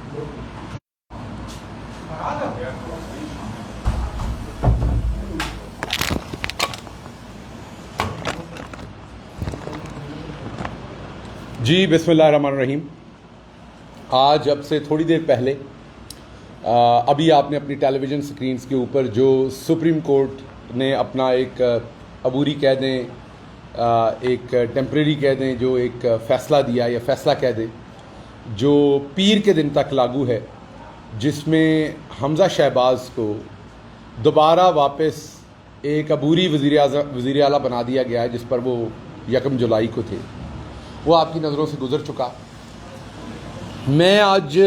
جی بسم اللہ الرحمن الرحیم. آج اب سے تھوڑی دیر پہلے ابھی آپ نے اپنی ٹیلی ویژن سکرینز کے اوپر جو سپریم کورٹ نے اپنا ایک عبوری کہہ دیں ایک ٹیمپریری کہہ دیں جو ایک فیصلہ دیا یا فیصلہ کہہ دیں جو پیر کے دن تک لاگو ہے، جس میں حمزہ شہباز کو دوبارہ واپس ایک عبوری وزیر اعلیٰ بنا دیا گیا ہے، جس پر وہ 1 جولائی کو تھے. وہ آپ کی نظروں سے گزر چکا. میں آج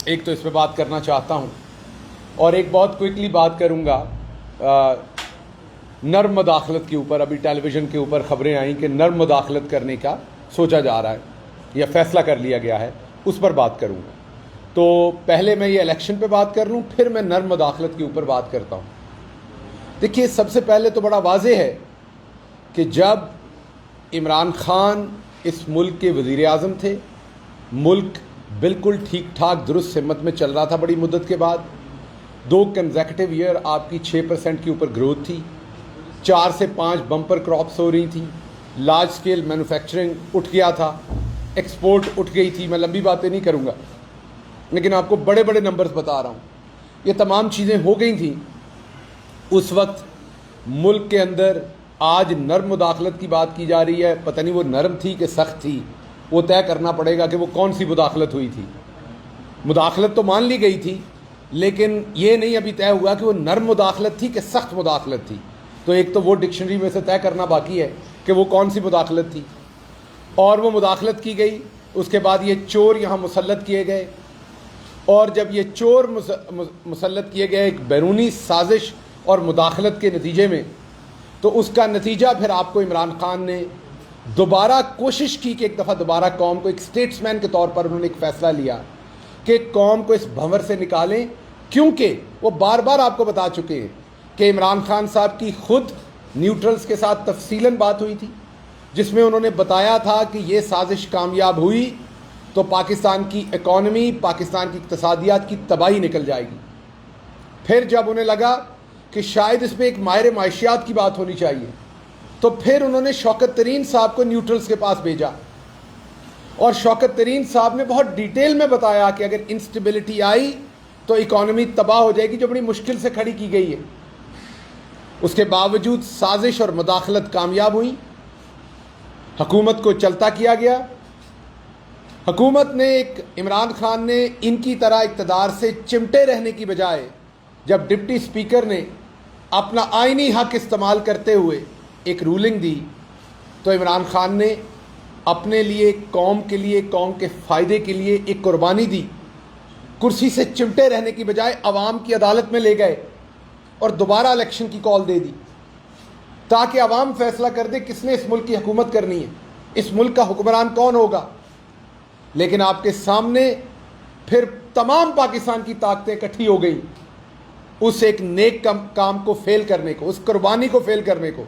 ایک تو اس پہ بات کرنا چاہتا ہوں اور ایک بہت کوئکلی بات کروں گا نرم مداخلت کے اوپر. ابھی ٹیلی ویژن کے اوپر خبریں آئیں کہ نرم مداخلت کرنے کا سوچا جا رہا ہے یا فیصلہ کر لیا گیا ہے، اس پر بات کروں گا. تو پہلے میں یہ الیکشن پہ بات کر لوں، پھر میں نرم مداخلت کے اوپر بات کرتا ہوں. دیکھیے، سب سے پہلے تو بڑا واضح ہے کہ جب عمران خان اس ملک کے وزیر اعظم تھے، ملک بالکل ٹھیک ٹھاک درست سمت میں چل رہا تھا. بڑی مدت کے بعد 2 کنزیکٹیو ایئر آپ کی 6% کے اوپر گروتھ تھی، 4 سے 5 بمپر کراپس ہو رہی تھیں، لارج سکیل مینوفیکچرنگ اٹھ گیا تھا، ایکسپورٹ اٹھ گئی تھی. میں لمبی باتیں نہیں کروں گا لیکن آپ کو بڑے بڑے نمبرز بتا رہا ہوں. یہ تمام چیزیں ہو گئی تھیں اس وقت ملک کے اندر. آج نرم مداخلت کی بات کی جا رہی ہے، پتہ نہیں وہ نرم تھی کہ سخت تھی، وہ طے کرنا پڑے گا کہ وہ کون سی مداخلت ہوئی تھی. مداخلت تو مان لی گئی تھی لیکن یہ نہیں ابھی طے ہوا کہ وہ نرم مداخلت تھی کہ سخت مداخلت تھی. تو ایک تو وہ ڈکشنری میں سے طے کرنا باقی ہے کہ وہ کون سی مداخلت تھی. اور وہ مداخلت کی گئی، اس کے بعد یہ چور یہاں مسلط کیے گئے، اور جب یہ چور مسلط کیے گئے ایک بیرونی سازش اور مداخلت کے نتیجے میں، تو اس کا نتیجہ پھر آپ کو عمران خان نے دوبارہ کوشش کی کہ ایک دفعہ دوبارہ قوم کو، ایک اسٹیٹس مین کے طور پر انہوں نے ایک فیصلہ لیا کہ قوم کو اس بھنور سے نکالیں. کیونکہ وہ بار بار آپ کو بتا چکے ہیں کہ عمران خان صاحب کی خود نیوٹرلز کے ساتھ تفصیلاً بات ہوئی تھی، جس میں انہوں نے بتایا تھا کہ یہ سازش کامیاب ہوئی تو پاکستان کی اکانومی، پاکستان کی اقتصادیات کی تباہی نکل جائے گی. پھر جب انہیں لگا کہ شاید اس میں ایک ماہر معاشیات کی بات ہونی چاہیے، تو پھر انہوں نے شوکت ترین صاحب کو نیوٹرلز کے پاس بھیجا، اور شوکت ترین صاحب نے بہت ڈیٹیل میں بتایا کہ اگر انسٹیبلٹی آئی تو اکانومی تباہ ہو جائے گی، جو بڑی مشکل سے کھڑی کی گئی ہے. اس کے باوجود سازش اور مداخلت کامیاب ہوئی، حکومت کو چلتا کیا گیا. حکومت نے عمران خان نے ان کی طرح اقتدار سے چمٹے رہنے کی بجائے جب ڈپٹی اسپیکر نے اپنا آئینی حق استعمال کرتے ہوئے ایک رولنگ دی، تو عمران خان نے اپنے لیے، قوم کے لیے، قوم کے فائدے کے لیے ایک قربانی دی. کرسی سے چمٹے رہنے کی بجائے عوام کی عدالت میں لے گئے اور دوبارہ الیکشن کی کال دے دی تاکہ عوام فیصلہ کر دے کس نے اس ملک کی حکومت کرنی ہے، اس ملک کا حکمران کون ہوگا. لیکن آپ کے سامنے پھر تمام پاکستان کی طاقتیں اکٹھی ہو گئیں اس ایک نیک کام کو فیل کرنے کو، اس قربانی کو فیل کرنے کو.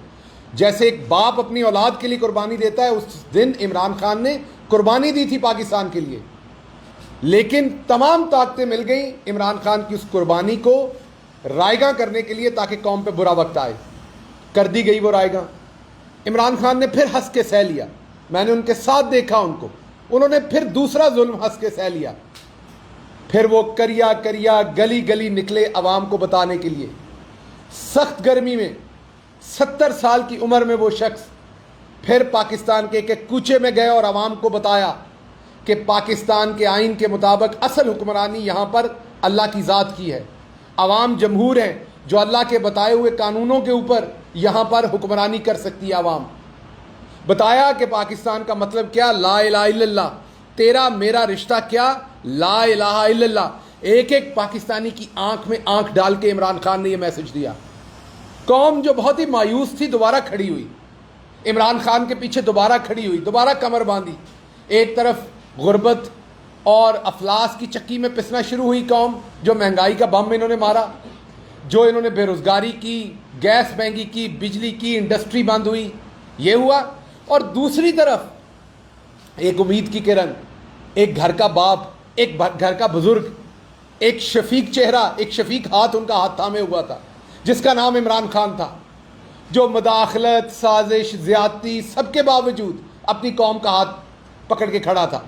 جیسے ایک باپ اپنی اولاد کے لیے قربانی دیتا ہے، اس دن عمران خان نے قربانی دی تھی پاکستان کے لیے، لیکن تمام طاقتیں مل گئیں عمران خان کی اس قربانی کو رائیگاں کرنے کے لیے تاکہ قوم پہ برا وقت آئے. کر دی گئی وہ رائیگاں. عمران خان نے پھر ہنس کے سہ لیا. میں نے ان کے ساتھ دیکھا ان کو، انہوں نے پھر دوسرا ظلم ہنس کے سہ لیا. پھر وہ کریا گلی گلی نکلے عوام کو بتانے کے لیے. سخت گرمی میں 70 سال کی عمر میں وہ شخص پھر پاکستان کے ایک کوچے میں گئے اور عوام کو بتایا کہ پاکستان کے آئین کے مطابق اصل حکمرانی یہاں پر اللہ کی ذات کی ہے. عوام جمہور ہیں جو اللہ کے بتائے ہوئے قانونوں کے اوپر یہاں پر حکمرانی کر سکتی ہے. عوام بتایا کہ پاکستان کا مطلب کیا، لا الہ الا اللہ. تیرا میرا رشتہ کیا، لا الہ الا اللہ. ایک ایک پاکستانی کی آنکھ میں آنکھ ڈال کے عمران خان نے یہ میسج دیا. قوم جو بہت ہی مایوس تھی دوبارہ کھڑی ہوئی، عمران خان کے پیچھے دوبارہ کھڑی ہوئی، دوبارہ کمر باندھی. ایک طرف غربت اور افلاس کی چکی میں پسنا شروع ہوئی قوم، جو مہنگائی کا بم انہوں نے مارا، جو انہوں نے بے روزگاری کی، گیس مہنگی کی، بجلی کی، انڈسٹری بند ہوئی، یہ ہوا. اور دوسری طرف ایک امید کی کرن، ایک گھر کا باپ ایک گھر کا بزرگ، ایک شفیق چہرہ، ایک شفیق ہاتھ ان کا ہاتھ تھامے ہوا تھا، جس کا نام عمران خان تھا، جو مداخلت، سازش، زیادتی سب کے باوجود اپنی قوم کا ہاتھ پکڑ کے کھڑا تھا.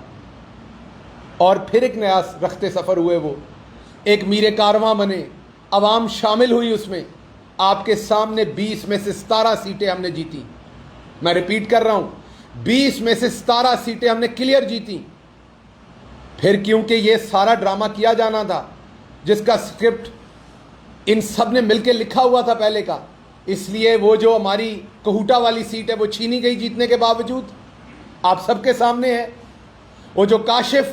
اور پھر ایک نیا رختے سفر ہوئے، وہ ایک میر کارواں بنے، عوام شامل ہوئی اس میں. آپ کے سامنے 20 میں سے 17 سیٹیں ہم نے جیتی. میں ریپیٹ کر رہا ہوں، 20 میں سے 17 سیٹیں ہم نے کلیئر جیتی. پھر کیونکہ یہ سارا ڈرامہ کیا جانا تھا، جس کا اسکرپٹ ان سب نے مل کے لکھا ہوا تھا پہلے کا، اس لیے وہ جو ہماری کہوٹا والی سیٹ ہے وہ چھینی گئی جیتنے کے باوجود. آپ سب کے سامنے ہے. وہ جو کاشف،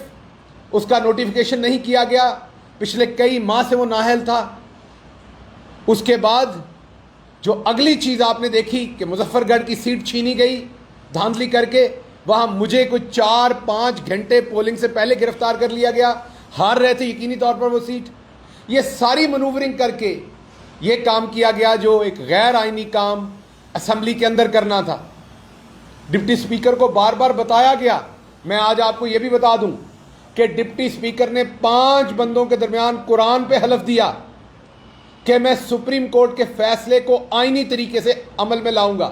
اس کا نوٹیفیکیشن نہیں کیا گیا، پچھلے کئی ماہ سے وہ نااہل تھا. اس کے بعد جو اگلی چیز آپ نے دیکھی کہ مظفر گڑھ کی سیٹ چھینی گئی دھاندلی کر کے، وہاں مجھے کوئی 4-5 گھنٹے پولنگ سے پہلے گرفتار کر لیا گیا. ہار رہے تھے یقینی طور پر وہ سیٹ. یہ ساری منورنگ کر کے یہ کام کیا گیا جو ایک غیر آئینی کام اسمبلی کے اندر کرنا تھا. ڈپٹی اسپیکر کو بار بار بتایا گیا. میں آج آپ کو یہ بھی بتا دوں کہ ڈپٹی اسپیکر نے 5 بندوں کے درمیان قرآن پہ حلف دیا کہ میں سپریم کورٹ کے فیصلے کو آئینی طریقے سے عمل میں لاؤں گا،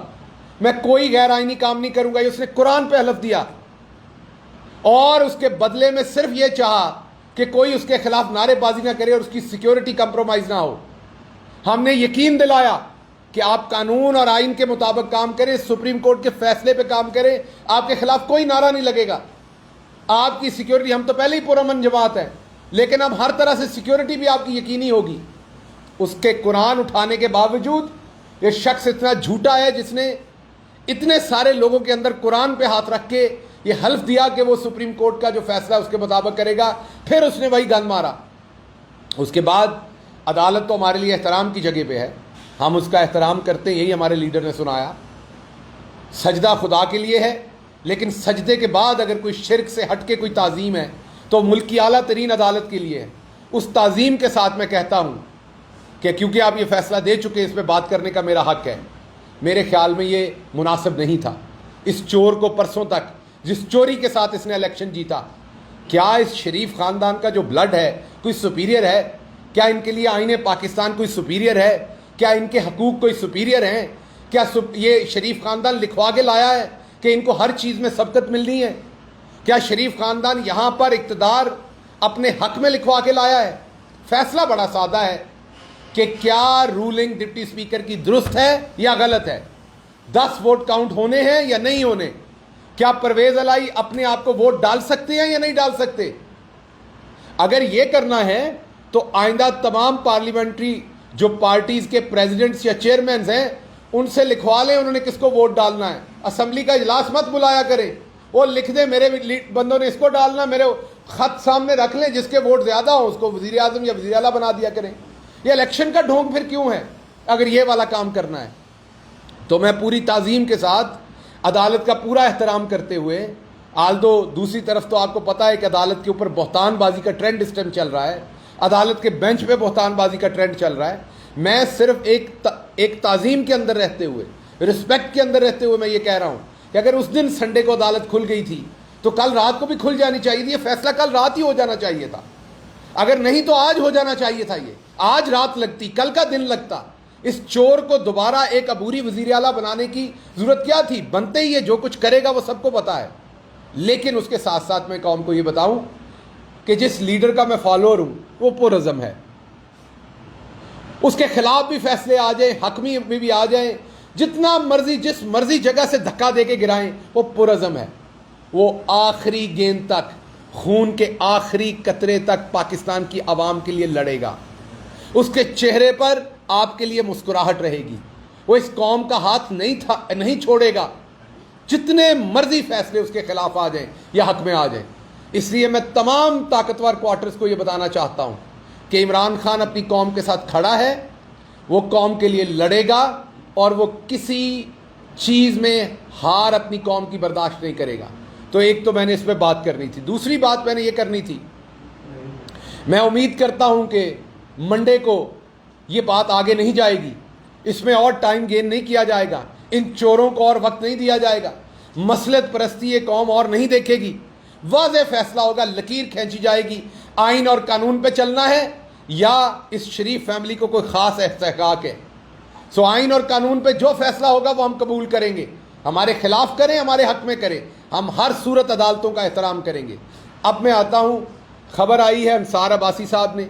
میں کوئی غیر آئینی کام نہیں کروں گا. یہ اس نے قرآن پہ حلف دیا، اور اس کے بدلے میں صرف یہ چاہا کہ کوئی اس کے خلاف نعرے بازی نہ کرے اور اس کی سیکیورٹی کمپرومائز نہ ہو. ہم نے یقین دلایا کہ آپ قانون اور آئین کے مطابق کام کریں، سپریم کورٹ کے فیصلے پہ کام کریں، آپ کے خلاف کوئی نعرہ نہیں لگے گا. آپ کی سیکیورٹی، ہم تو پہلے ہی پرامن جماعت ہیں، لیکن اب ہر طرح سے سیکیورٹی بھی آپ کی یقینی ہوگی. اس کے قرآن اٹھانے کے باوجود یہ شخص اتنا جھوٹا ہے جس نے اتنے سارے لوگوں کے اندر قرآن پہ ہاتھ رکھ کے یہ حلف دیا کہ وہ سپریم کورٹ کا جو فیصلہ اس کے مطابق کرے گا. پھر اس نے وہی گن مارا. اس کے بعد عدالت تو ہمارے لیے احترام کی جگہ پہ ہے، ہم اس کا احترام کرتے ہیں، یہی ہمارے لیڈر نے سنایا. سجدہ خدا کے لیے ہے، لیکن سجدے کے بعد اگر کوئی شرک سے ہٹ کے کوئی تعظیم ہے تو ملک کی اعلیٰ ترین عدالت کے لیے ہے. اس تعظیم کے ساتھ میں کہتا ہوں کہ کیونکہ آپ یہ فیصلہ دے چکے، اس پہ بات کرنے کا میرا حق ہے. میرے خیال میں یہ مناسب نہیں تھا. اس چور کو پرسوں تک، جس چوری کے ساتھ اس نے الیکشن جیتا، کیا اس شریف خاندان کا جو بلڈ ہے کوئی سپیریئر ہے؟ کیا ان کے لیے آئین پاکستان کوئی سپیریئر ہے؟ کیا ان کے حقوق کوئی سپیریئر ہیں؟ کیا یہ شریف خاندان لکھوا کے لایا ہے کہ ان کو ہر چیز میں سبقت ملنی ہے؟ کیا شریف خاندان یہاں پر اقتدار اپنے حق میں لکھوا کے لایا ہے؟ فیصلہ بڑا سادہ ہے کہ کیا رولنگ ڈپٹی اسپیکر کی درست ہے یا غلط ہے. 10 ووٹ کاؤنٹ ہونے ہیں یا نہیں ہونے؟ کیا پرویز الہی اپنے آپ کو ووٹ ڈال سکتے ہیں یا نہیں ڈال سکتے؟ اگر یہ کرنا ہے تو آئندہ تمام پارلیمنٹری جو پارٹیز کے پریزیڈنٹس یا چیئرمینز ہیں ان سے لکھوا لیں انہوں نے کس کو ووٹ ڈالنا ہے. اسمبلی کا اجلاس مت بلایا کریں، وہ لکھ دیں میرے بندوں نے اس کو ڈالنا، میرے خط سامنے رکھ لیں، جس کے ووٹ زیادہ ہوں اس کو وزیر اعظم یا وزیر اعلیٰ بنا دیا کریں. یہ الیکشن کا ڈھونگ پھر کیوں ہے اگر یہ والا کام کرنا ہے؟ تو میں پوری تعظیم کے ساتھ عدالت کا پورا احترام کرتے ہوئے، آلدو دوسری طرف تو آپ کو پتہ ہے کہ عدالت کے اوپر بہتان بازی کا ٹرینڈ اس ٹائم چل رہا ہے، عدالت کے بینچ پہ بہتان بازی کا ٹرینڈ چل رہا ہے. میں صرف ایک تعظیم کے اندر رہتے ہوئے، رسپیکٹ کے اندر رہتے ہوئے میں یہ کہہ رہا ہوں کہ اگر اس دن سنڈے کو عدالت کھل گئی تھی تو کل رات کو بھی کھل جانی چاہیے تھی. یہ فیصلہ کل رات ہی ہو جانا چاہیے تھا، اگر نہیں تو آج ہو جانا چاہیے تھا. یہ آج رات لگتی، کل کا دن لگتا. اس چور کو دوبارہ ایک عبوری وزیر اعلیٰ بنانے کی ضرورت کیا تھی؟ بنتے ہی ہے، جو کچھ کرے گا وہ سب کو پتا ہے. لیکن اس کے ساتھ ساتھ میں قوم کو یہ بتاؤں کہ جس لیڈر کا میں فالوور ہوں وہ پرعزم ہے. اس کے خلاف بھی فیصلے آ جائیں، حکمی میں بھی آ جائیں، جتنا مرضی جس مرضی جگہ سے دھکا دے کے گرائیں، وہ پرعزم ہے. وہ آخری گیند تک، خون کے آخری قطرے تک پاکستان کی عوام کے لیے لڑے گا. اس کے چہرے پر آپ کے لیے مسکراہٹ رہے گی. وہ اس قوم کا ہاتھ نہیں چھوڑے گا، جتنے مرضی فیصلے اس کے خلاف آ جائیں یا حق میں آ جائیں. اس لیے میں تمام طاقتور کوارٹرز کو یہ بتانا چاہتا ہوں کہ عمران خان اپنی قوم کے ساتھ کھڑا ہے، وہ قوم کے لیے لڑے گا اور وہ کسی چیز میں ہار اپنی قوم کی برداشت نہیں کرے گا. تو ایک تو میں نے اس پہ بات کرنی تھی. دوسری بات میں نے یہ کرنی تھی، میں امید کرتا ہوں کہ منڈے کو یہ بات آگے نہیں جائے گی، اس میں اور ٹائم گین نہیں کیا جائے گا، ان چوروں کو اور وقت نہیں دیا جائے گا، مصلحت پرستی یہ قوم اور نہیں دیکھے گی. واضح فیصلہ ہوگا, لکیر کھینچی جائے گی, آئین اور قانون پہ چلنا ہے یا اس شریف فیملی کو کوئی خاص استحقاق ہے. سو آئین اور قانون پہ جو فیصلہ ہوگا وہ ہم قبول کریں گے, ہمارے خلاف کریں ہمارے حق میں کریں, ہم ہر صورت عدالتوں کا احترام کریں گے. اب میں آتا ہوں, خبر آئی ہے انصار عباسی صاحب نے,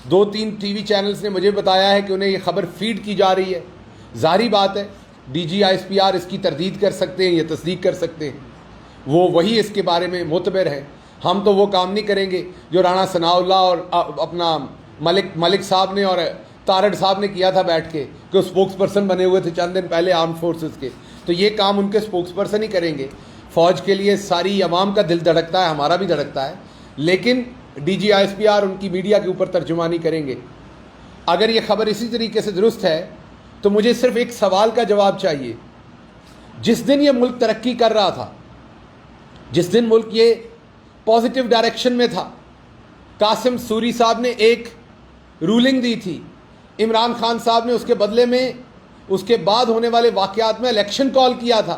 2-3 ٹی وی چینلز نے مجھے بتایا ہے کہ انہیں یہ خبر فیڈ کی جا رہی ہے. ظاہری بات ہے ڈی جی ISPR اس کی تردید کر سکتے ہیں یا تصدیق کر سکتے ہیں, وہی اس کے بارے میں معتبر ہے. ہم تو وہ کام نہیں کریں گے جو رانا ثناء اللہ اور اپنا ملک صاحب نے اور تارڑ صاحب نے کیا تھا بیٹھ کے, کہ وہ اسپوکس پرسن بنے ہوئے تھے چند دن پہلے آرم فورسز کے. تو یہ کام ان کے اسپوکس پرسن ہی کریں گے. فوج کے لیے ساری عوام کا دل دھڑکتا ہے, ہمارا بھی دھڑکتا ہے, لیکن ڈی جی ISPR ان کی میڈیا کے اوپر ترجمانی کریں گے. اگر یہ خبر اسی طریقے سے درست ہے تو مجھے صرف ایک سوال کا جواب چاہیے. جس دن یہ ملک ترقی کر رہا تھا, جس دن ملک یہ پازیٹیو ڈائریکشن میں تھا, قاسم سوری صاحب نے ایک رولنگ دی تھی, عمران خان صاحب نے اس کے بدلے میں اس کے بعد ہونے والے واقعات میں الیکشن کال کیا تھا,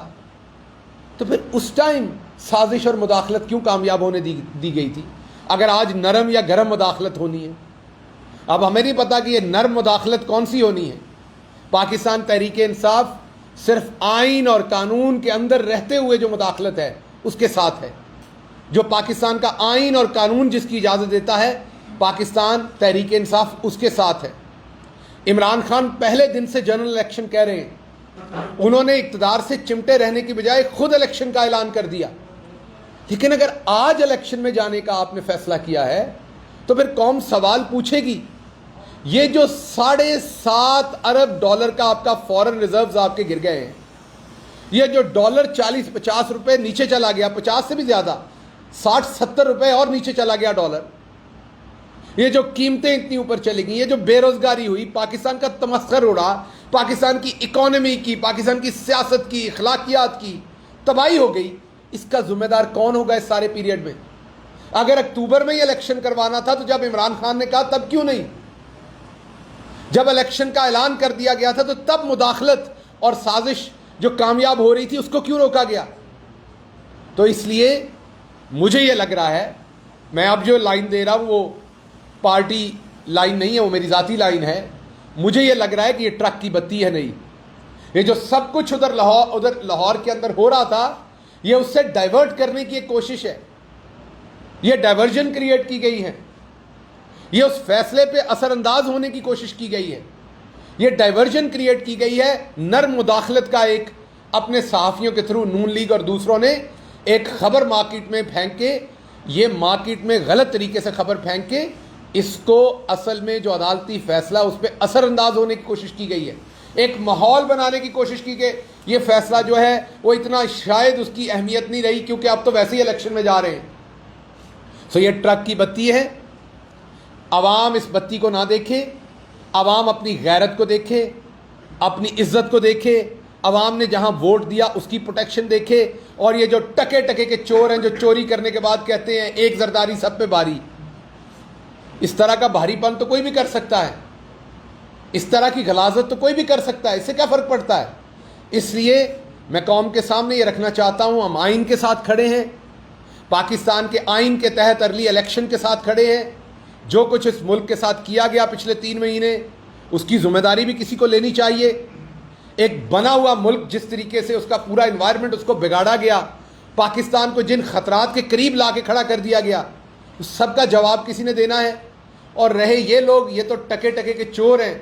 تو پھر اس ٹائم سازش اور مداخلت کیوں کامیاب ہونے دی گئی تھی, اگر آج نرم یا گرم مداخلت ہونی ہے؟ اب ہمیں نہیں پتا کہ یہ نرم مداخلت کون سی ہونی ہے. پاکستان تحریک انصاف صرف آئین اور قانون کے اندر رہتے ہوئے جو مداخلت ہے اس کے ساتھ ہے. جو پاکستان کا آئین اور قانون جس کی اجازت دیتا ہے, پاکستان تحریک انصاف اس کے ساتھ ہے. عمران خان پہلے دن سے جنرل الیکشن کہہ رہے ہیں, انہوں نے اقتدار سے چمٹے رہنے کی بجائے خود الیکشن کا اعلان کر دیا. لیکن اگر آج الیکشن میں جانے کا آپ نے فیصلہ کیا ہے تو پھر قوم سوال پوچھے گی, یہ جو $7.5 ارب کا آپ کا فورن ریزروز آپ کے گر گئے ہیں, یہ جو ڈالر 40-50 روپے نیچے چلا گیا, 50 سے بھی زیادہ, 60-70 روپے اور نیچے چلا گیا ڈالر, یہ جو قیمتیں اتنی اوپر چلی گئی, یہ جو بے روزگاری ہوئی, پاکستان کا تمسخر اڑا, پاکستان کی اکانومی کی, پاکستان کی سیاست کی, اخلاقیات کی تباہی ہو گئی, اس کا ذمہ دار کون ہوگا اس سارے پیریڈ میں؟ اگر اکتوبر میں یہ الیکشن کروانا تھا تو جب عمران خان نے کہا تب کیوں نہیں؟ جب الیکشن کا اعلان کر دیا گیا تھا تو تب مداخلت اور سازش جو کامیاب ہو رہی تھی اس کو کیوں روکا گیا؟ تو اس لیے مجھے یہ لگ رہا ہے, میں اب جو لائن دے رہا ہوں وہ پارٹی لائن نہیں ہے, وہ میری ذاتی لائن ہے, مجھے یہ لگ رہا ہے کہ یہ ٹرک کی بتی ہے نہیں. یہ جو سب کچھ ادھر لاہور کے اندر ہو رہا تھا, یہ اس سے ڈائیورٹ کرنے کی ایک کوشش ہے, یہ ڈائیورژن کریٹ کی گئی ہے, یہ اس فیصلے پہ اثر انداز ہونے کی کوشش کی گئی ہے, یہ ڈائیورژن کریٹ کی گئی ہے نرم مداخلت کا. ایک اپنے صحافیوں کے تھرو نون لیگ اور دوسروں نے ایک خبر مارکیٹ میں پھینک کے, یہ مارکیٹ میں غلط طریقے سے خبر پھینک کے اس کو اصل میں جو عدالتی فیصلہ اس پہ اثر انداز ہونے کی کوشش کی گئی ہے, ایک ماحول بنانے کی کوشش کی کہ یہ فیصلہ جو ہے وہ اتنا شاید اس کی اہمیت نہیں رہی کیونکہ اب تو ویسے ہی الیکشن میں جا رہے ہیں. سو یہ ٹرک کی بتی ہے, عوام اس بتی کو نہ دیکھے, عوام اپنی غیرت کو دیکھے, اپنی عزت کو دیکھے, عوام نے جہاں ووٹ دیا اس کی پروٹیکشن دیکھے. اور یہ جو ٹکے ٹکے کے چور ہیں جو چوری کرنے کے بعد کہتے ہیں ایک زرداری سب پہ باری, اس طرح کا بھاری پن تو کوئی بھی کر سکتا ہے, اس طرح کی غلاظت تو کوئی بھی کر سکتا ہے, اس سے کیا فرق پڑتا ہے؟ اس لیے میں قوم کے سامنے یہ رکھنا چاہتا ہوں, ہم آئین کے ساتھ کھڑے ہیں, پاکستان کے آئین کے تحت ارلی الیکشن کے ساتھ کھڑے ہیں. جو کچھ اس ملک کے ساتھ کیا گیا پچھلے 3 مہینے, اس کی ذمہ داری بھی کسی کو لینی چاہیے. ایک بنا ہوا ملک جس طریقے سے اس کا پورا انوائرمنٹ اس کو بگاڑا گیا, پاکستان کو جن خطرات کے قریب لا کے کھڑا کر دیا گیا, اس سب کا جواب کسی نے دینا ہے. اور رہے یہ لوگ, یہ تو ٹکے ٹکے کے چور ہیں,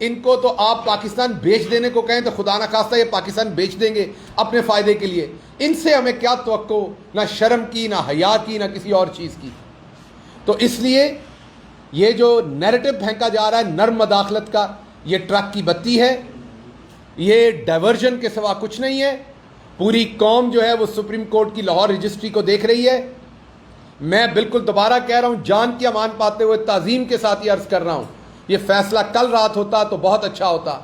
ان کو تو آپ پاکستان بیچ دینے کو کہیں تو خدا نہ خواستہ یہ پاکستان بیچ دیں گے اپنے فائدے کے لیے. ان سے ہمیں کیا توقع, نہ شرم کی, نہ حیا کی, نہ کسی اور چیز کی. تو اس لیے یہ جو نیریٹو پھینکا جا رہا ہے نرم مداخلت کا, یہ ٹرک کی بتی ہے, یہ ڈائیورژن کے سوا کچھ نہیں ہے. پوری قوم جو ہے وہ سپریم کورٹ کی لاہور رجسٹری کو دیکھ رہی ہے. میں بالکل دوبارہ کہہ رہا ہوں, جان کی امان پاتے ہوئے تعظیم کے ساتھ یہ عرض کر رہا ہوں, یہ فیصلہ کل رات ہوتا تو بہت اچھا ہوتا,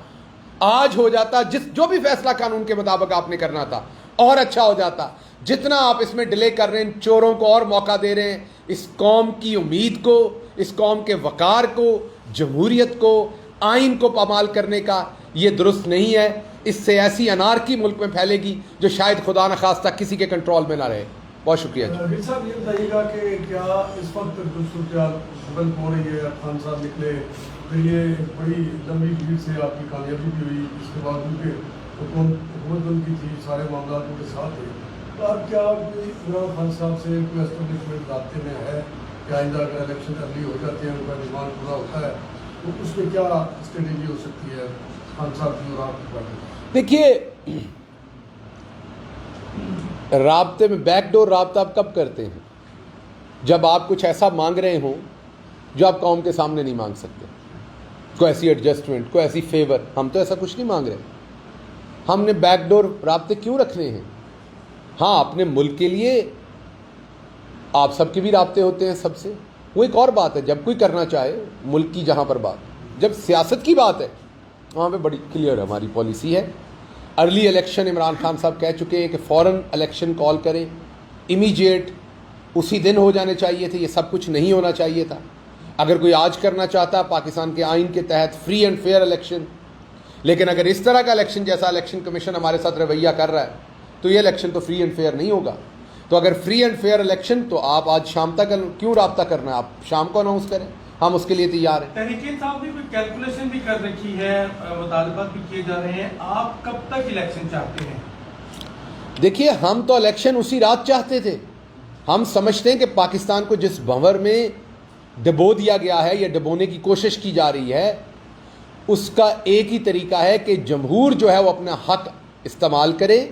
آج ہو جاتا, جو بھی فیصلہ قانون کے مطابق آپ نے کرنا تھا اور اچھا ہو جاتا. جتنا آپ اس میں ڈیلے کر رہے ہیں, چوروں کو اور موقع دے رہے ہیں, اس قوم کی امید کو, اس قوم کے وقار کو, جمہوریت کو, آئین کو پامال کرنے کا, یہ درست نہیں ہے. اس سے ایسی انارکی ملک میں پھیلے گی جو شاید خدا نخواستہ کسی کے کنٹرول میں نہ رہے. بہت شکریہ جی. ڈاکٹر صاحب یہ بتائیے گا کہ کیا اس وقت جو صورتحال ڈیولپ ہو رہی ہے، خان صاحب نکلے تو یہ بڑی لمبی بھیڑ سے آپ کی کامیابی بھی ہوئی، اس کے بعد حکومت ان کی تھی، سارے معاملات ان کے ساتھ تھے، تو اب کیا عمران خان صاحب سے کوئی اسٹیبلشمنٹ رابطے میں ہے کہ آئندہ اگر الیکشن ارلی ہو جاتے ہیں، ان کا ڈیمانڈ پورا ہوتا ہے تو اس میں کیا اسٹریٹجی ہو سکتی ہے خان صاحب کی اور آپ کی پارٹی؟ دیکھیے، رابطے میں بیک ڈور رابطہ آپ کب کرتے ہیں؟ جب آپ کچھ ایسا مانگ رہے ہوں جو آپ قوم کے سامنے نہیں مانگ سکتے، کوئی ایسی ایڈجسٹمنٹ، کوئی ایسی فیور. ہم تو ایسا کچھ نہیں مانگ رہے. ہم نے بیک ڈور رابطے کیوں رکھنے ہیں؟ ہاں، اپنے ملک کے لیے آپ سب کے بھی رابطے ہوتے ہیں سب سے، وہ ایک اور بات ہے. جب کوئی کرنا چاہے ملک کی جہاں پر بات، جب سیاست کی بات ہے وہاں پہ بڑی کلیئر ہماری پالیسی ہے. ارلی الیکشن عمران خان صاحب کہہ چکے ہیں کہ فوراً الیکشن کال کریں، امیجیٹ، اسی دن ہو جانے چاہیے تھے. یہ سب کچھ نہیں ہونا چاہیے تھا. اگر کوئی آج کرنا چاہتا ہے پاکستان کے آئین کے تحت فری اینڈ فیئر الیکشن، لیکن اگر اس طرح کا الیکشن جیسا الیکشن کمیشن ہمارے ساتھ رویہ کر رہا ہے تو یہ الیکشن تو فری اینڈ فیئر نہیں ہوگا. تو اگر فری اینڈ فیئر الیکشن تو آپ آج شام تک کیوں رابطہ کرنا ہے؟ آپ شام کو اناؤنس کریں، ہم اس کے لیے تیار ہیں. تحریک انصاف نے کوئی کیلکولیشن بھی کر رکھی ہے، مطالبات بھی کیے جا رہے ہیں، آپ کب تک الیکشن چاہتے ہیں؟ دیکھیے، ہم تو الیکشن اسی رات چاہتے تھے. ہم سمجھتے ہیں کہ پاکستان کو جس بھنور میں ڈبو دیا گیا ہے یا ڈبونے کی کوشش کی جا رہی ہے، اس کا ایک ہی طریقہ ہے کہ جمہور جو ہے وہ اپنا حق استعمال کرے،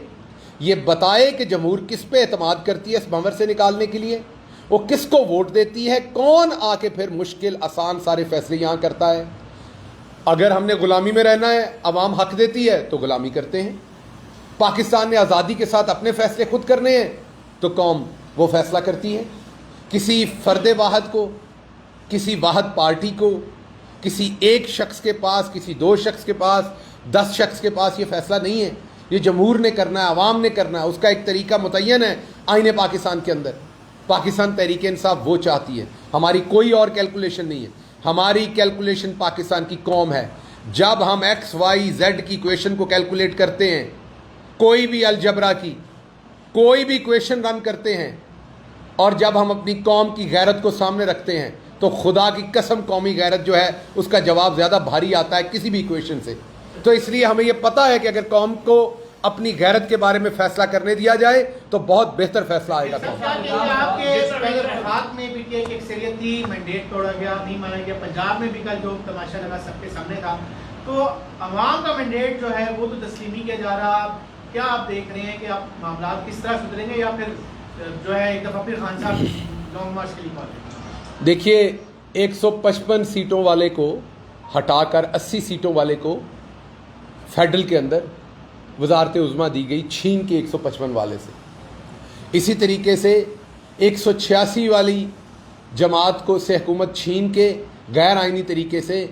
یہ بتائے کہ جمہور کس پہ اعتماد کرتی ہے اس بھنور سے نکالنے کے لیے، وہ کس کو ووٹ دیتی ہے، کون آ کے پھر مشکل آسان سارے فیصلے یہاں کرتا ہے. اگر ہم نے غلامی میں رہنا ہے، عوام حق دیتی ہے تو غلامی کرتے ہیں. پاکستان نے آزادی کے ساتھ اپنے فیصلے خود کرنے ہیں تو قوم وہ فیصلہ کرتی ہے. کسی فرد واحد کو، کسی واحد پارٹی کو، کسی ایک شخص کے پاس، کسی دو شخص کے پاس، 10 شخص کے پاس یہ فیصلہ نہیں ہے. یہ جمہور نے کرنا ہے، عوام نے کرنا ہے. اس کا ایک طریقہ متعین ہے آئین پاکستان کے اندر. پاکستان تحریک انصاف وہ چاہتی ہے، ہماری کوئی اور کیلکولیشن نہیں ہے. ہماری کیلکولیشن پاکستان کی قوم ہے. جب ہم ایکس وائی زیڈ کی کویشن کو کیلکولیٹ کرتے ہیں، کوئی بھی الجبرا کی کوئی بھی کویشن رن کرتے ہیں، اور جب ہم اپنی قوم کی غیرت کو سامنے رکھتے ہیں تو خدا کی قسم قومی غیرت جو ہے اس کا جواب زیادہ بھاری آتا ہے کسی بھی کویشن سے. تو اس لیے ہمیں یہ پتہ ہے کہ اگر قوم کو اپنی غیرت کے بارے میں فیصلہ کرنے دیا جائے تو بہت بہتر فیصلہ آئے گا. آپ کے خاک میں بھی ایک اکثریت تھی، مینڈیٹ توڑا گیا، نہیں مانا گیا. پنجاب میں بھی کل جو تماشا لگا سب کے سامنے تھا. تو عوام کا مینڈیٹ جو ہے وہ تو تسلیم نہیں کیا جا رہا. کیا آپ دیکھ رہے ہیں کہ آپ معاملات کس طرح سدھریں گے، یا پھر جو ہے ایک دفعہ پھر خان صاحب لانگ مارچ کے لیے پہنچے؟ دیکھیے، 155 سیٹوں والے کو ہٹا کر 80 سیٹوں والے کو فیڈرل کے اندر وزارت عظمیٰ دی گئی، چھین کے 155 والے سے. اسی طریقے سے 186 والی جماعت کو سے حکومت چھین کے غیر آئینی طریقے سے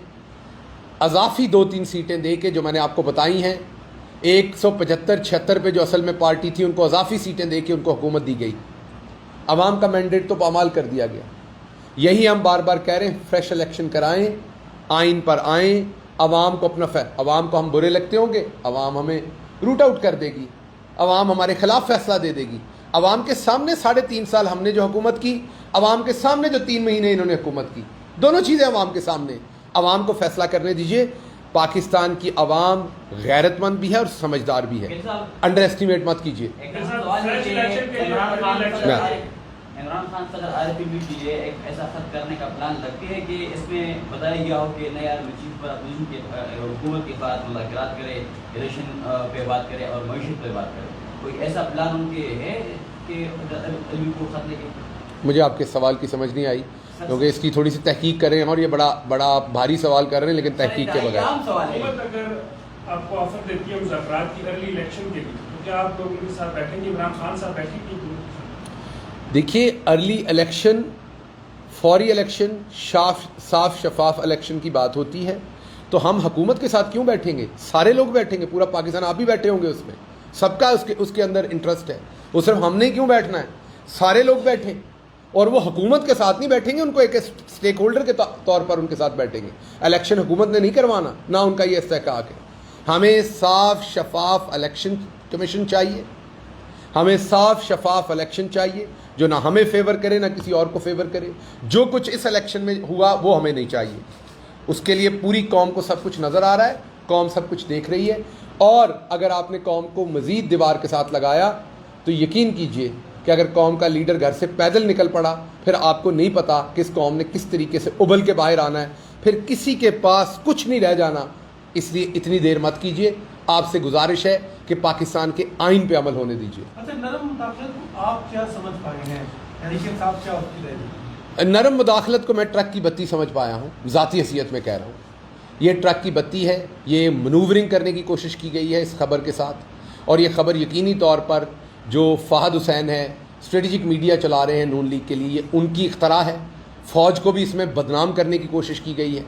اضافی 2-3 سیٹیں دے کے، جو میں نے آپ کو بتائی ہیں، 175-76 پہ جو اصل میں پارٹی تھی ان کو اضافی سیٹیں دے کے ان کو حکومت دی گئی. عوام کا مینڈیٹ تو پامال کر دیا گیا. یہی ہم بار بار کہہ رہے ہیں، فریش الیکشن کرائیں، آئین پر آئیں. عوام کو اپنا عوام کو ہم برے لگتے ہوں گے، عوام ہمیں روٹ آؤٹ کر دے گی، عوام ہمارے خلاف فیصلہ دے دے گی. عوام کے سامنے 3.5 سال ہم نے جو حکومت کی، عوام کے سامنے جو 3 مہینے انہوں نے حکومت کی، دونوں چیزیں عوام کے سامنے. عوام کو فیصلہ کرنے دیجیے. پاکستان کی عوام غیرت مند بھی ہے اور سمجھدار بھی ہے، انڈر ایسٹیمیٹ مت کیجیے. عمران خان صدر RPP کے لیے ایک ایسا خط کرنے کا پلان لگتی ہے کہ اس میں بتایا گیا ہو کہ نیا چیف پر اپوزیشن کی حکومت کے ساتھ مذاکرات کرے، الیکشن پہ بات کرے اور معیشت پہ بات کرے. کوئی ایسا پلان ان کے ہے کہ علمی کو خط لے کے؟ مجھے آپ کے سوال کی سمجھ نہیں آئی، کیونکہ اس کی تھوڑی سی تحقیق کریں. اور یہ بڑا بھاری سوال کر رہے ہیں لیکن تحقیق کے بغیر. اگر آپ کو آفر دیتی ہے مذاکرات کی ارلی الیکشن کے لیے تو کیا آپ لوگ ان کے ساتھ بیٹھیں گے؟ عمران خان صاحب بیٹھیں گے؟ دیکھیے، ارلی الیکشن، فوری الیکشن، صاف شفاف الیکشن کی بات ہوتی ہے تو ہم حکومت کے ساتھ کیوں بیٹھیں گے؟ سارے لوگ بیٹھیں گے، پورا پاکستان. آپ بھی بیٹھے ہوں گے، اس میں سب کا اس کے اندر انٹرسٹ ہے. وہ صرف ہم نے کیوں بیٹھنا ہے؟ سارے لوگ بیٹھیں. اور وہ حکومت کے ساتھ نہیں بیٹھیں گے، ان کو ایک اسٹیک ہولڈر کے طور پر ان کے ساتھ بیٹھیں گے. الیکشن حکومت نے نہیں کروانا، نہ ان کا یہ استحقاق ہے. ہمیں صاف شفاف الیکشن کمیشن چاہیے. ہمیں صاف شفاف الیکشن چاہیے جو نہ ہمیں فیور کرے نہ کسی اور کو فیور کرے. جو کچھ اس الیکشن میں ہوا وہ ہمیں نہیں چاہیے. اس کے لیے پوری قوم کو سب کچھ نظر آ رہا ہے, قوم سب کچھ دیکھ رہی ہے, اور اگر آپ نے قوم کو مزید دیوار کے ساتھ لگایا تو یقین کیجئے کہ اگر قوم کا لیڈر گھر سے پیدل نکل پڑا پھر آپ کو نہیں پتا کس قوم نے کس طریقے سے ابل کے باہر آنا ہے, پھر کسی کے پاس کچھ نہیں رہ جانا. اس لیے اتنی دیر مت کیجئے. آپ سے گزارش ہے کہ پاکستان کے آئین پہ عمل ہونے دیجئے. اچھا, نرم مداخلت کو آپ کیا سمجھ پائے ہیں, یعنی کہ صاحب کیا آپ کی رہے؟ نرم مداخلت کو میں ٹرک کی بتی سمجھ پایا ہوں, ذاتی حیثیت میں کہہ رہا ہوں. یہ ٹرک کی بتی ہے, یہ منورنگ کرنے کی کوشش کی گئی ہے اس خبر کے ساتھ, اور یہ خبر یقینی طور پر جو فہد حسین ہے اسٹریٹجک میڈیا چلا رہے ہیں نون لیگ کے لیے, یہ ان کی اختراع ہے. فوج کو بھی اس میں بدنام کرنے کی کوشش کی گئی ہے.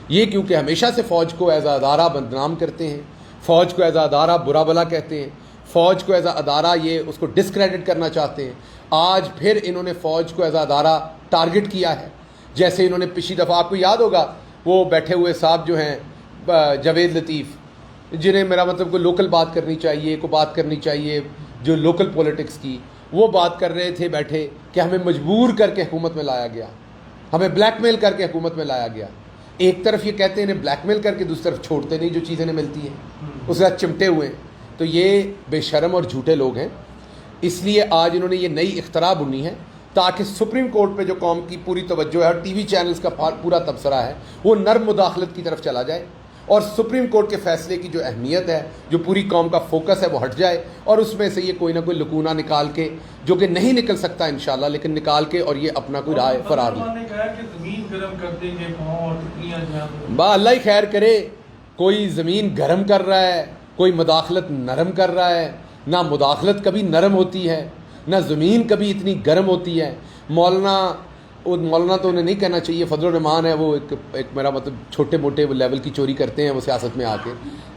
یہ کیونکہ ہمیشہ سے فوج کو ایز اے ادارہ بدنام کرتے ہیں, فوج کو ایز اے ادارہ برا بلا کہتے ہیں, فوج کو ایز اے ادارہ یہ اس کو ڈسکریڈٹ کرنا چاہتے ہیں. آج پھر انہوں نے فوج کو ایز اے ادارہ ٹارگٹ کیا ہے, جیسے انہوں نے پچھلی دفعہ, آپ کو یاد ہوگا وہ بیٹھے ہوئے صاحب جو ہیں جاوید لطیف, جنہیں میرا مطلب کوئی لوکل بات کرنی چاہیے, کو بات کرنی چاہیے جو لوکل پولیٹکس کی, وہ بات کر رہے تھے بیٹھے کہ ہمیں مجبور کر کے حکومت میں لایا گیا, ہمیں بلیک میل کر کے حکومت میں لایا گیا. ایک طرف یہ کہتے ہیں انہیں بلیک میل کر کے, دوسری طرف چھوڑتے نہیں جو چیزیں انہیں ملتی ہیں, اس کے ساتھ چمٹے ہوئے ہیں. تو یہ بے شرم اور جھوٹے لوگ ہیں. اس لیے آج انہوں نے یہ نئی اختراع بنی ہے تاکہ سپریم کورٹ پہ جو قوم کی پوری توجہ ہے اور ٹی وی چینلز کا پورا تبصرہ ہے وہ نرم مداخلت کی طرف چلا جائے, اور سپریم کورٹ کے فیصلے کی جو اہمیت ہے, جو پوری قوم کا فوکس ہے, وہ ہٹ جائے, اور اس میں سے یہ کوئی نہ کوئی لکونہ نکال کے, جو کہ نہیں نکل سکتا انشاءاللہ, لیکن نکال کے اور یہ اپنا کوئی رائے فرار لے. نے کہا کہ زمین گرم کر دیں گے اور ٹکڑیاں جہاں با اللہ ہی خیر کرے. کوئی زمین گرم کر رہا ہے, کوئی مداخلت نرم کر رہا ہے. نہ مداخلت کبھی نرم ہوتی ہے, نہ زمین کبھی اتنی گرم ہوتی ہے. مولانا تو انہیں نہیں کہنا چاہیے, فضل الرحمان ہے وہ, ایک میرا مطلب چھوٹے موٹے وہ لیول کی چوری کرتے ہیں وہ سیاست میں آ کے,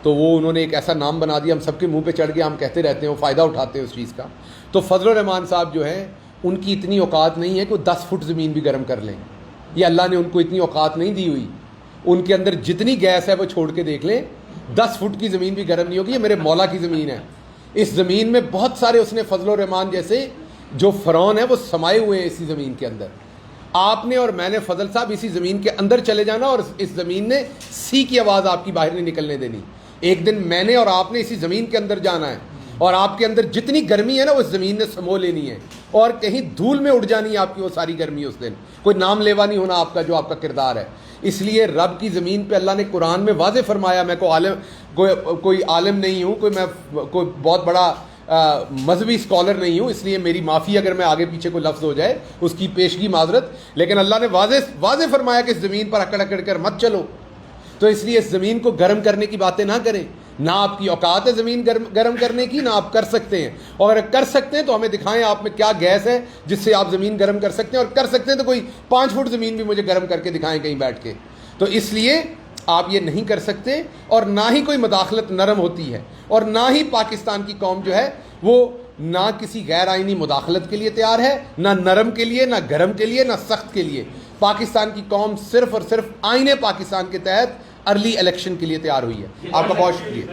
تو وہ انہوں نے ایک ایسا نام بنا دیا, ہم سب کے منہ پہ چڑھ گیا, ہم کہتے رہتے ہیں, وہ فائدہ اٹھاتے ہیں اس چیز کا. تو فضل الرحمان صاحب جو ہیں ان کی اتنی اوقات نہیں ہے کہ وہ 10 فٹ زمین بھی گرم کر لیں. یہ اللہ نے ان کو اتنی اوقات نہیں دی ہوئی. ان کے اندر جتنی گیس ہے وہ چھوڑ کے دیکھ لیں, 10 فٹ کی زمین بھی گرم نہیں ہوگی. یہ میرے مولا کی زمین ہے. اس زمین میں بہت سارے اس نے فضل الرحمان جیسے جو فرعون ہیں وہ سمائے ہوئے ہیں اسی زمین کے اندر. آپ نے اور میں نے فضل صاحب اسی زمین کے اندر چلے جانا, اور اس زمین نے سی کی آواز آپ کی باہر نہیں نکلنے دینی. ایک دن میں نے اور آپ نے اسی زمین کے اندر جانا ہے, اور آپ کے اندر جتنی گرمی ہے نا وہ اس زمین نے سمو لینی ہے, اور کہیں دھول میں اڑ جانی ہے آپ کی وہ ساری گرمی. اس دن کوئی نام لیوا نہیں ہونا آپ کا جو آپ کا کردار ہے. اس لیے رب کی زمین پہ اللہ نے قرآن میں واضح فرمایا, میں کوئی عالم نہیں ہوں, کوئی بہت بڑا مذہبی اسکالر نہیں ہوں, اس لیے میری معافی اگر میں آگے پیچھے کوئی لفظ ہو جائے, اس کی پیشگی معذرت, لیکن اللہ نے واضح فرمایا کہ اس زمین پر اکڑ اکڑ کر مت چلو. تو اس لیے اس زمین کو گرم کرنے کی باتیں نہ کریں. نہ آپ کی اوقات ہے زمین گرم کرنے کی, نہ آپ کر سکتے ہیں, اور اگر کر سکتے ہیں تو ہمیں دکھائیں آپ میں کیا گیس ہے جس سے آپ زمین گرم کر سکتے ہیں, اور کر سکتے ہیں تو کوئی 5 فٹ زمین بھی مجھے گرم کر کے دکھائیں کہیں بیٹھ کے. تو اس لیے آپ یہ نہیں کر سکتے, اور نہ ہی کوئی مداخلت نرم ہوتی ہے, اور نہ ہی پاکستان کی قوم جو ہے وہ نہ کسی غیر آئینی مداخلت کے لیے تیار ہے, نہ نرم کے لیے, نہ گرم کے لیے, نہ سخت کے لیے. پاکستان کی قوم صرف اور صرف آئین پاکستان کے تحت ارلی الیکشن کے لیے تیار ہوئی ہے. آپ کا بہت شکریہ.